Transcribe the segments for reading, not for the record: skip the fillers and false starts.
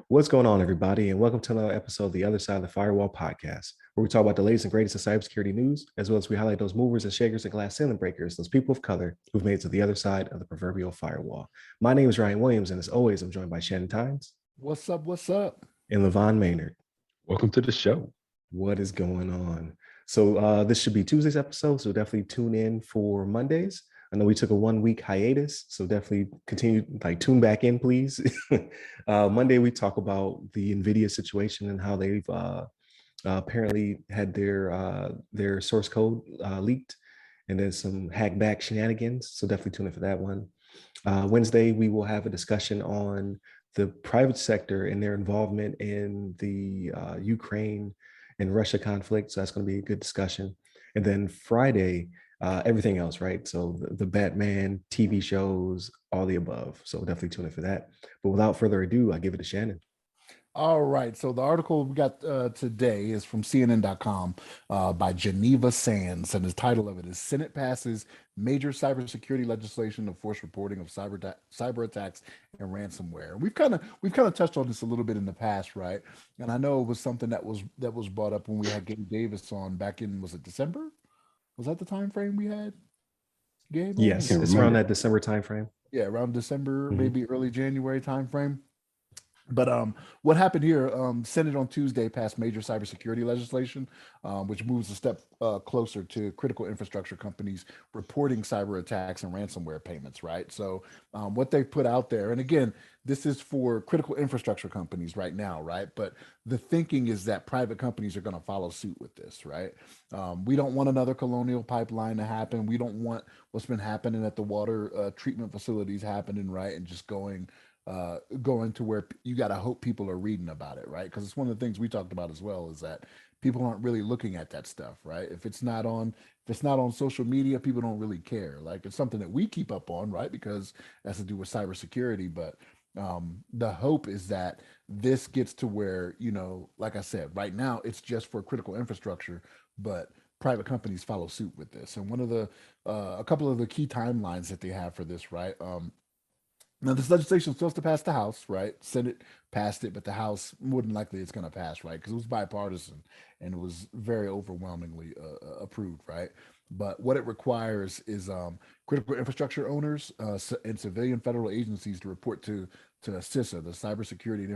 What's going on, everybody, and welcome to another episode of the Other Side of the Firewall podcast, where we talk about the latest and greatest in cybersecurity news, as well as we highlight those movers and shakers and glass ceiling breakers, those people of color who've made it to the other side of the proverbial firewall. My name is Ryan Williams, and as always, I'm joined by Shannon What's up? What's up? and LeVon Maynard. Welcome to the show. What is going on? So this should be Tuesday's episode, so definitely tune in for Mondays. I know we took a 1-week hiatus, so definitely continue, tune back in, please. Monday, we talk about the NVIDIA situation and how they've apparently had their source code leaked, and then some hackback shenanigans, so definitely tune in for that one. Wednesday, we will have a discussion on the private sector and their involvement in the Ukraine and Russia conflict, so that's going to be a good discussion. And then Friday, everything else, right? So the Batman, TV shows, all the above. So definitely tune in for that. But without further ado, I give it to Shannon. All right. So the article we got today is from CNN.com by Geneva Sands, and the title of it is "Senate Passes Major Cybersecurity Legislation to Force Reporting of Cyber Attacks and Ransomware." We've kind of touched on this a little bit in the past, right? And I know it was something that was brought up when we had Gabe Davis on back in, was it December? Was that the time frame we had Gabe? Yes, it's around that December time frame. Yeah, around December, maybe early January time frame. But what happened here, Senate on Tuesday passed major cybersecurity legislation, which moves a step closer to critical infrastructure companies reporting cyber attacks and ransomware payments, right? So what they put out there, and again, this is for critical infrastructure companies right now, right? But the thinking is that private companies are going to follow suit with this, right? We don't want another colonial pipeline to happen. We don't want what's been happening at the water treatment facilities happening, right? And just going to where you got to hope people are reading about it, right? Because it's one of the things we talked about as well, is that people aren't really looking at that stuff, right? If it's not on social media, people don't really care. Like, it's something that we keep up on, right? Because it has to do with cybersecurity. But the hope is that this gets to where, like I said, right now it's just for critical infrastructure, but private companies follow suit with this. And one of the a couple of the key timelines that they have for this, right? Now, this legislation is supposed to pass the House, right? Senate passed it, but the House, more than likely, it's going to pass, right? Because it was bipartisan and it was very overwhelmingly approved, right? But what it requires is critical infrastructure owners and civilian federal agencies to report to CISA, the Cybersecurity and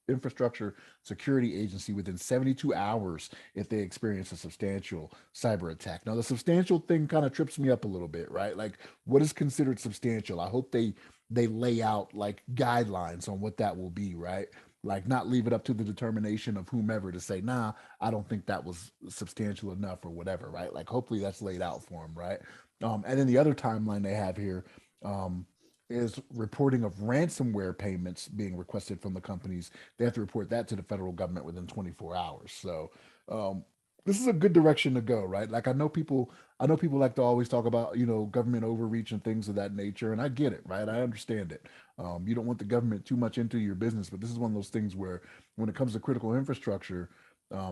Infrastructure Security Agency, within 72 hours if they experience a substantial cyber attack. Now, the substantial thing kind of trips me up a little bit, right? Like, what is considered substantial? I hope they lay out like guidelines on what that will be, right? Like, not leave it up to the determination of whomever to say, nah, I don't think that was substantial enough or whatever, right? Like, hopefully that's laid out for them, right? And then the other timeline they have here is reporting of ransomware payments being requested from the companies. They have to report that to the federal government within 24 hours. So this is a good direction to go, right? Like, I know people like to always talk about, government overreach and things of that nature. And I get it, right? I understand it. You don't want the government too much into your business, but this is one of those things where when it comes to critical infrastructure,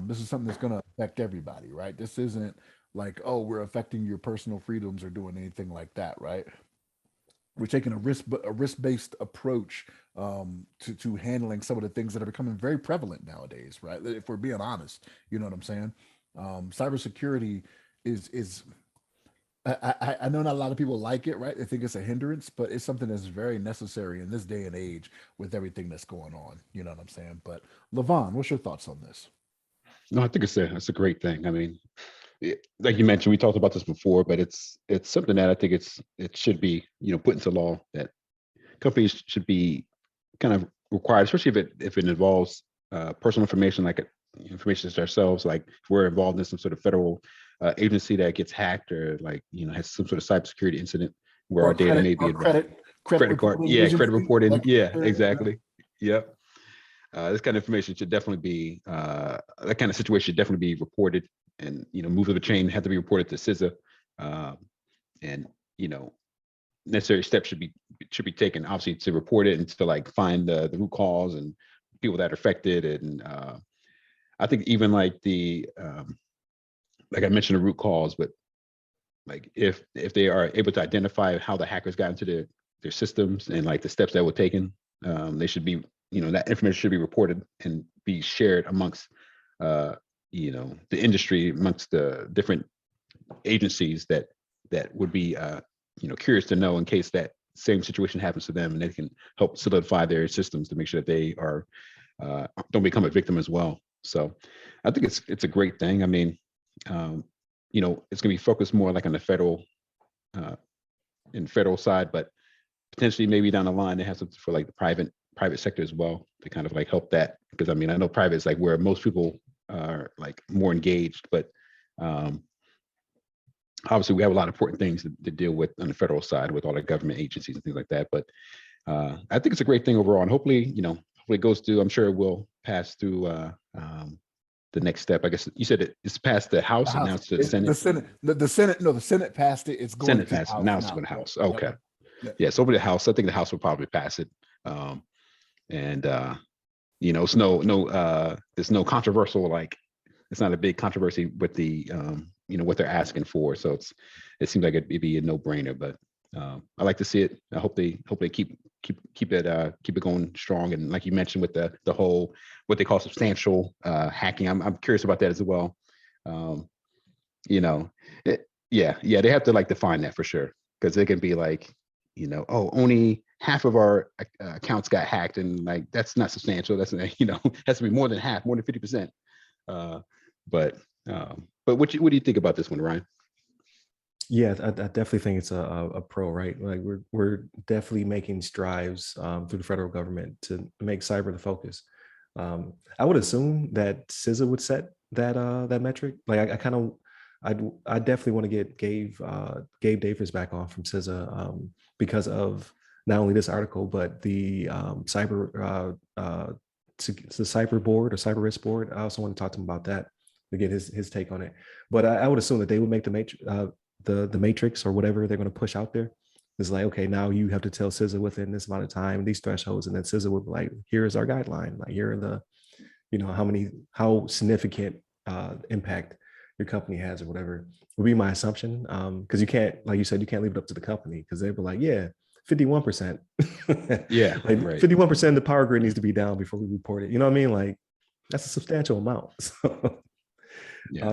this is something that's going to affect everybody, right? This isn't like, oh, we're affecting your personal freedoms or doing anything like that, right? We're taking a risk-based approach to handling some of the things that are becoming very prevalent nowadays, right? If we're being honest, you know what I'm saying? Cybersecurity is I know not a lot of people like it, right? They think it's a hindrance, but it's something that's very necessary in this day and age with everything that's going on. You know what I'm saying? But LeVon, what's your thoughts on this? No, I think it's a great thing. I mean, like you mentioned, we talked about this before, but it's something that I think it should be put into law, that companies should be kind of required, especially if it involves personal information, like information to ourselves, like if we're involved in some sort of federal agency that gets hacked, or like has some sort of cybersecurity incident where our data may be credit card, credit reporting, exactly, yep. This kind of information should definitely be that kind of situation should definitely be reported, and moves of the chain have to be reported to CISA, and necessary steps should be taken, obviously, to report it and to like find the root cause and people that are affected. And I think even like the like I mentioned, the root cause, but like if they are able to identify how the hackers got into their systems and like the steps that were taken. They should be, that information should be reported and be shared amongst, the industry, amongst the different agencies that would be, curious to know in case that same situation happens to them, and they can help solidify their systems to make sure that they are don't become a victim as well. So I think it's a great thing. I mean, it's going to be focused more like on the federal side, but potentially maybe down the line they have something for like the private sector as well to kind of like help that, because I mean I know private is like where most people are like more engaged, but obviously we have a lot of important things to deal with on the federal side with all the government agencies and things like that. But I think it's a great thing overall, and hopefully it goes through. I'm sure it will pass through the next step. I guess you said it's passed the House and now it's the Senate. The Senate. No, the Senate passed it. It's going Senate to passed the it. House Now it's going to the House. Okay. Yep. Yes, over the House. I think the House will probably pass it. And it's there's no controversial, like it's not a big controversy with the what they're asking for. So it seems like it'd be a no-brainer. But I like to see it. I hope they keep it going strong. And like you mentioned with the whole what they call substantial hacking, I'm curious about that as well. They have to like define that for sure, because it can be like, only half of our accounts got hacked, and like that's not substantial. That's has to be more than half, more than 50%. But what do you think about this one, Ryan? Yeah, I definitely think it's a pro, right? Like we're definitely making strides through the federal government to make cyber the focus. I would assume that CISA would set that metric. Like I definitely want to get Gabe Davis back on from CISA because of not only this article but the cyber board or cyber risk board. I also want to talk to him about that to get his take on it. But I would assume that they would make the matrix or whatever they're going to push out there. It's like, okay, now you have to tell CISA within this amount of time, these thresholds, and then CISA would be like, here's our guideline. Like here are the, how significant impact your company has or whatever would be my assumption. Because you can't, like you said, you can't leave it up to the company, because they'd be like, yeah, 51%. Yeah, like right. 51% of the power grid needs to be down before we report it. You know what I mean? Like that's a substantial amount. So yeah.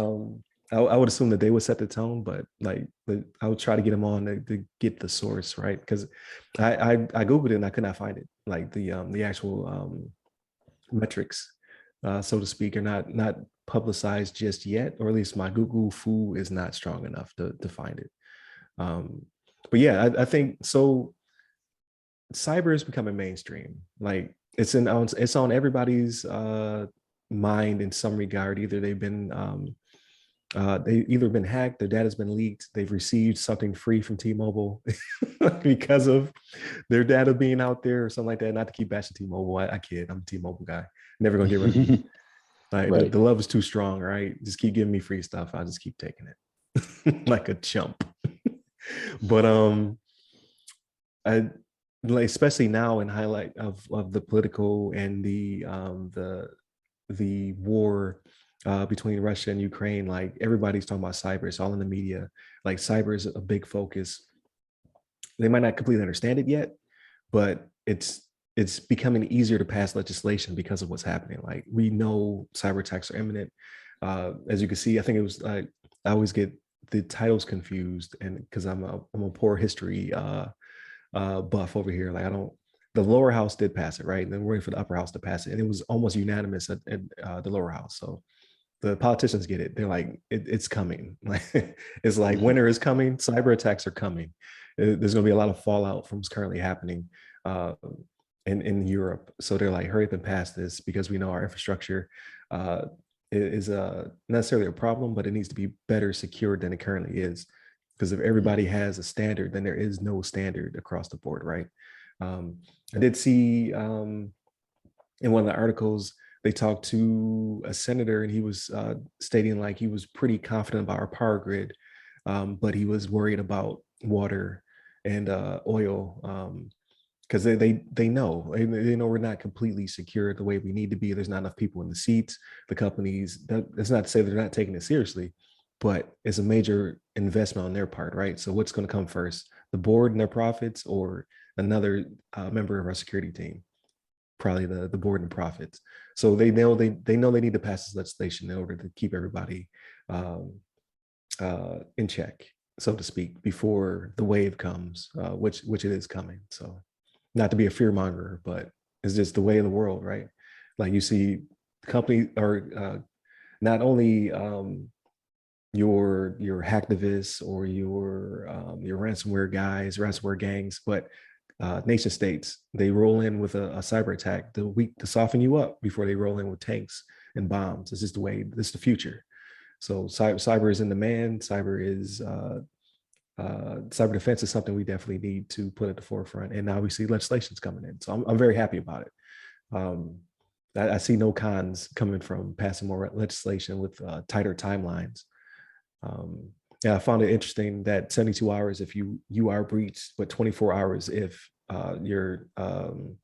I would assume that they would set the tone, but I would try to get them on to get the source, right? Because I Googled it and I could not find it. Like the actual metrics, so to speak, are not publicized just yet, or at least my Google foo is not strong enough to find it. But yeah, I think so. Cyber is becoming mainstream. Like it's on everybody's mind in some regard. Either they've been hacked, their data's been leaked, they've received something free from T-Mobile because of their data being out there or something like that. Not to keep bashing T-Mobile, I kid, I'm a T-Mobile guy, never gonna get rid of them. Like right. the love is too strong, right? Just keep giving me free stuff, I'll just keep taking it like a chump. But I like, especially now in highlight of the political and the war between Russia and Ukraine, like everybody's talking about cyber. It's all in the media. Like cyber is a big focus. They might not completely understand it yet, but it's becoming easier to pass legislation because of what's happening. Like we know cyber attacks are imminent. As you can see, I think it was I always get the titles confused, and because I'm a poor history buff over here. Like the lower house did pass it, right? And then we're waiting for the upper house to pass it. And it was almost unanimous at the lower house. So the politicians get it. They're like, it's coming. It's like winter is coming. Cyber attacks are coming. There's going to be a lot of fallout from what's currently happening in Europe. So they're like, hurry up and pass this, because we know our infrastructure is necessarily a problem, but it needs to be better secured than it currently is. Because if everybody has a standard, then there is no standard across the board, right? I did see in one of the articles, they talked to a senator, and he was stating like he was pretty confident about our power grid, but he was worried about water and oil, because they know we're not completely secure the way we need to be. There's not enough people in the seats. The companies, that's not to say they're not taking it seriously, but it's a major investment on their part, right? So what's going to come first, the board and their profits, or another member of our security team, probably the board and profits. So they know they need to pass this legislation in order to keep everybody in check, so to speak, before the wave comes, which it is coming. So not to be a fear monger, but it's just the way of the world, right? Like you see companies or not only your hacktivists or your ransomware guys, ransomware gangs, but nation states, they roll in with a cyber attack to soften you up before they roll in with tanks and bombs. It's just the way, this is the future. So cyber is in demand. Cyber defense is something we definitely need to put at the forefront. And now we see legislation's coming in. So I'm very happy about it. I see no cons coming from passing more legislation with tighter timelines. Yeah, I found it interesting that 72 hours if you are breached, but 24 hours if you're the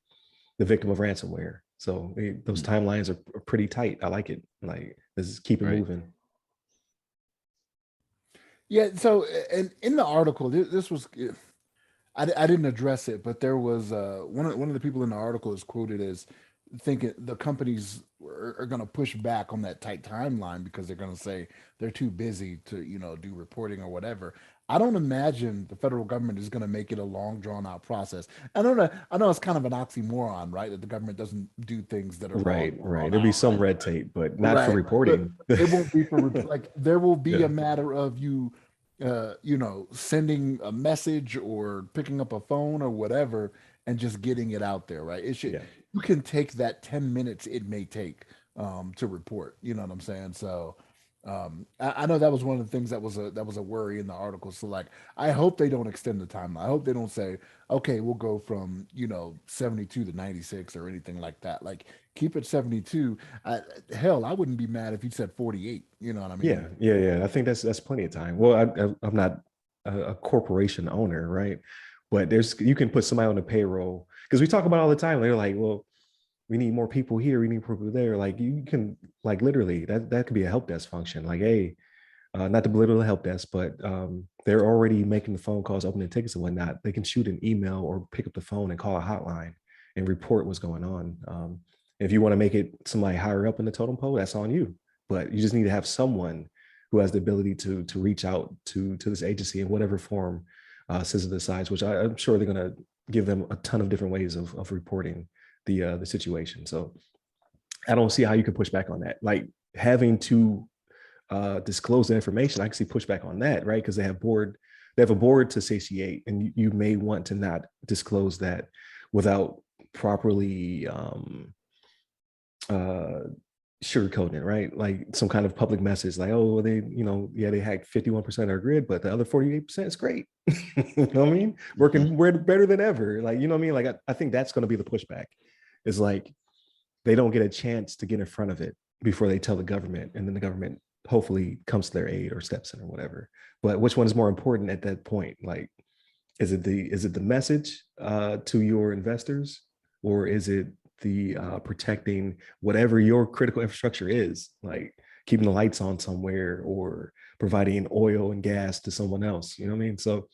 victim of ransomware. So those timelines are pretty tight. I like it. Like, let's just keep it moving. Yeah. So, and in the article, this was, I didn't address it, but there was one of the people in the article is quoted as thinking the companies are going to push back on that tight timeline because they're going to say they're too busy to, do reporting or whatever. I don't imagine the federal government is going to make it a long, drawn out process. I know it's kind of an oxymoron, right? That the government doesn't do things that are right. There'll be some red tape, but not for reporting. But it won't be for like there will be a matter of you, sending a message or picking up a phone or whatever and just getting it out there, right? It should. You can take that 10 minutes it may take to report. You know what I'm saying? So I know that was one of the things that was a worry in the article. So like, I hope they don't extend the timeline. I hope they don't say, okay, we'll go from 72 to 96 or anything like that. Like, keep it 72. Hell, I wouldn't be mad if you said 48. You know what I mean? Yeah. I think that's plenty of time. Well, I'm not a corporation owner, right? But you can put somebody on the payroll, because we talk about all the time. They're like, well, we need more people here, we need people there. Like, you can, like, literally that could be a help desk function. Like, hey, not to belittle the help desk, but they're already making the phone calls, opening tickets and whatnot. They can shoot an email or pick up the phone and call a hotline and report what's going on. If you want to make it somebody higher up in the totem pole, that's on you. But you just need to have someone who has the ability to reach out to this agency in whatever form CISA decides, which I'm sure they're going to give them a ton of different ways of reporting the situation. So I don't see how you can push back on that. Like, having to disclose the information, I can see pushback on that, right? Because they have a board to satiate, and you may want to not disclose that without properly sugarcoating it, right? Like some kind of public message, like, oh, they hacked 51% of our grid, but the other 48% is great. You know what I mean? Working better than ever. Like, you know what I mean? Like, I think that's going to be the pushback. Is like, they don't get a chance to get in front of it before they tell the government, and then the government hopefully comes to their aid or steps in or whatever. But which one is more important at that point? Like, is it the message to your investors, or is it the protecting whatever your critical infrastructure is, like keeping the lights on somewhere or providing oil and gas to someone else? You know what I mean? So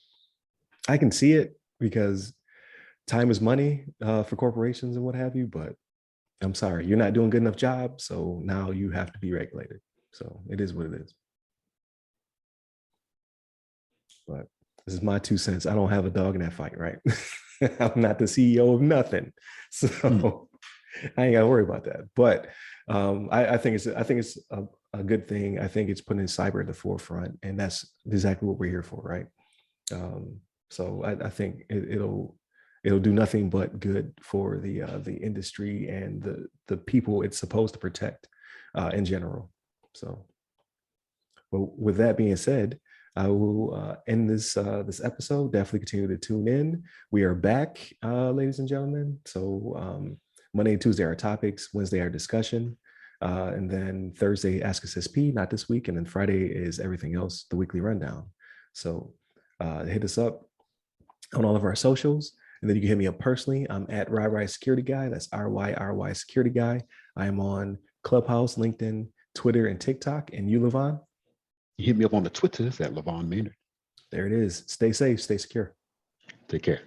I can see it, because time is money for corporations and what have you, but I'm sorry, you're not doing a good enough job. So now you have to be regulated. So it is what it is. But this is my 2 cents. I don't have a dog in that fight, right? I'm not the CEO of nothing. So I ain't got to worry about that. But I think it's a good thing. I think it's putting cyber at the forefront, and that's exactly what we're here for, right? So I think it'll do nothing but good for the industry and the people it's supposed to protect in general. So, well, with that being said, I will end this episode. Definitely continue to tune in. We are back, ladies and gentlemen. So Monday and Tuesday are topics, Wednesday our discussion, and then Thursday Ask Us SP, not this week, and then Friday is everything else, the weekly rundown. So hit us up on all of our socials, and then you can hit me up personally. I'm at RY Security Guy. That's RY Security Guy. I am on Clubhouse, LinkedIn, Twitter, and TikTok. And you, LeVon? You hit me up on the Twitter. It's at LeVon Maynard. There it is. Stay safe. Stay secure. Take care.